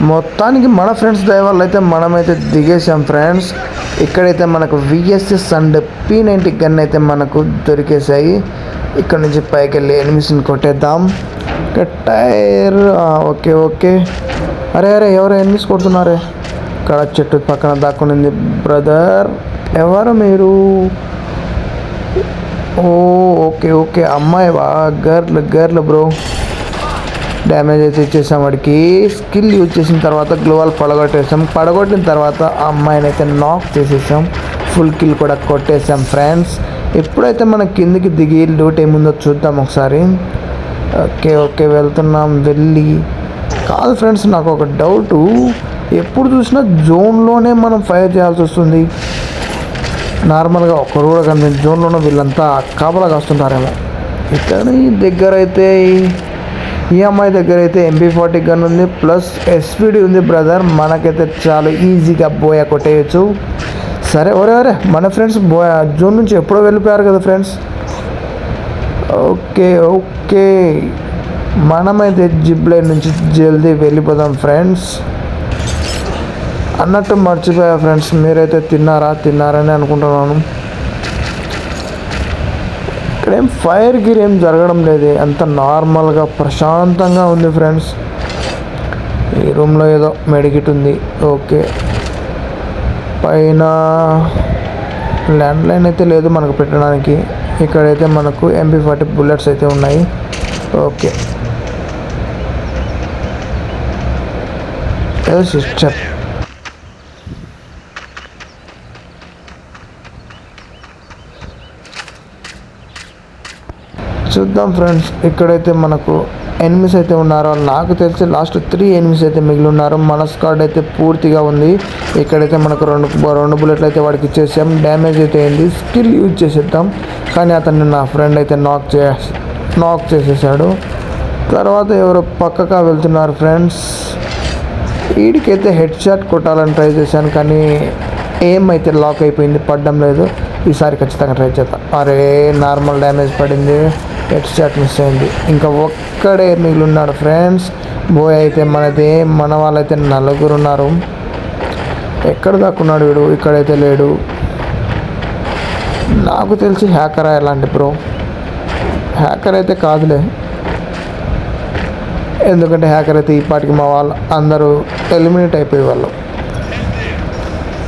మొత్తానికి మన ఫ్రెండ్స్ దయ వల్ల అయితే మనమైతే దిగేసాం ఫ్రెండ్స్. ఇక్కడైతే మనకు విఎస్ఎస్ అండ్ P90 గన్ అయితే మనకు దొరికేసాయి. ఇక్కడ నుంచి పైకి వెళ్ళి ఎనిమిస్ని కొట్టేద్దాం. Tire okay okay. అరే ఎవరు ఎనిమిస్ కొడుతున్నారే? ఇక్కడ చెట్టు పక్కన దాక్కునింది బ్రదర్. ఎవరు మీరు? ఓకే ఓకే, అమ్మాయివా? Girl bro. డ్యామేజ్ అయితే ఇచ్చేసాం వాడికి. స్కిల్ యూజ్ చేసిన తర్వాత గ్లోవాల్ పడగొట్టిన తర్వాత ఆ అమ్మాయిని అయితే నాక్ చేసేసాం. ఫుల్ కిల్ కూడా కొట్టేసాం ఫ్రెండ్స్. ఎప్పుడైతే మనం కిందికి దిగి లూట్ ఏముందో చూద్దాం ఒకసారి. ఓకే వెళ్తున్నాం. కాదు ఫ్రెండ్స్, నాకు ఒక డౌటు. ఎప్పుడు చూసినా జోన్లోనే మనం ఫైర్ చేయాల్సి వస్తుంది. నార్మల్గా ఒక్కరు కూడా కానీ జోన్లోనే వీళ్ళంతా కాపలా కాస్తుంటారేమో. ఇక్కడ దగ్గర అయితే ఈ అమ్మాయి దగ్గర అయితే MP40 గన్ ఉంది, ప్లస్ SVD ఉంది బ్రదర్. మనకైతే చాలా ఈజీగా బోయా కొట్టేయచ్చు. సరే ఒరే మన ఫ్రెండ్స్ బోయా జోన్ నుంచి ఎప్పుడో వెళ్ళిపోయారు కదా ఫ్రెండ్స్. ఓకే మనమైతే జిప్ లైన్ నుంచి జల్దీ వెళ్ళిపోదాం ఫ్రెండ్స్. అన్నట్టు మర్చిపోయా ఫ్రెండ్స్, మీరైతే తిన్నారని అనుకుంటున్నాను. ఇక్కడేం ఫైర్ గిర్ ఏం జరగడం లేదు, అంత నార్మల్గా ప్రశాంతంగా ఉంది ఫ్రెండ్స్. ఈ రూమ్లో ఏదో మెడికిట్ ఉంది. ఓకే, పైన ల్యాండ్లైన్ అయితే లేదు మనకు పెట్టడానికి. ఇక్కడైతే మనకు MP40 బుల్లెట్స్ అయితే ఉన్నాయి. ఓకే, ఏదో సిస్టర్ చూద్దాం ఫ్రెండ్స్. ఇక్కడైతే మనకు ఎనిమిస్ అయితే ఉన్నారో నాకు తెలిసి లాస్ట్ 3 ఎనిమిస్ అయితే మిగిలి ఉన్నారు. మన స్క్వాడ్ అయితే పూర్తిగా ఉంది. ఇక్కడైతే మనకు రెండు బుల్లెట్లు అయితే వాడికి ఇచ్చేసాం. డ్యామేజ్ అయితే అయింది. స్కిల్ యూజ్ చేసేద్దాం, కానీ అతన్ని నా ఫ్రెండ్ అయితే నాక్ చేసేసాడు. తర్వాత ఎవరు పక్కగా వెళ్తున్నారు ఫ్రెండ్స్. వీడికైతే హెడ్ షాట్ కొట్టాలని ట్రై చేశాను, కానీ ఏం అయితే లాక్ అయిపోయింది, పడడం లేదు. ఈసారి ఖచ్చితంగా ట్రై చేద్దాం. అరే నార్మల్ డ్యామేజ్ పడింది, హెడ్ షాట్ మిస్ అయింది. ఇంకా ఒక్కడే మిగిలి ఉన్నాడు ఫ్రెండ్స్. బోయ్ అయితే మన వాళ్ళైతే 4 ఉన్నారు. ఎక్కడ దాక్కున్నాడు వీడు? ఇక్కడైతే లేడు. నాకు తెలిసి హ్యాకరా ఎలాంటి బ్రో? హ్యాకర్ అయితే కాదులే, ఎందుకంటే హ్యాకర్ అయితే ఈ పాటికి మా వాళ్ళు అందరూ ఎలిమినేట్ అయిపోయేవాళ్ళు.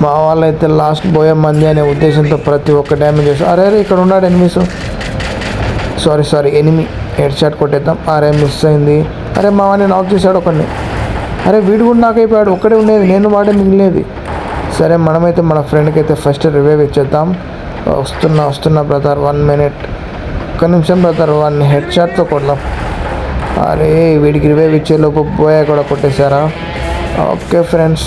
మా వాళ్ళు అయితే లాస్ట్ పోయే మంది అనే ఉద్దేశంతో ప్రతి ఒక్క డ్యామేజ్ చేస్తారు. అరే ఇక్కడ ఉన్నాడు enemies. Sorry enemy. Head shot కొట్టేద్దాం. అరే మిస్ అయింది. అరే మా వాడిని నాక్ చేశాడు ఒకడిని. అరే వీడు కూడా నాక్ అయిపోయాడు. ఒక్కడే ఉండేది, నేను వాడే మిగిలేదు. సరే మనమైతే మన ఫ్రెండ్కి అయితే ఫస్ట్ రివైవ్ ఇచ్చేద్దాం. వస్తున్నా బ్రదర్, 1 minute, ఒక్క నిమిషం బ్రదర్. 1 హెడ్ షాట్తో కొడదాం. అరే వీడికి రివైవ్ ఇచ్చే లోపు బోయా కూడా కొట్టేశారా? Okay friends.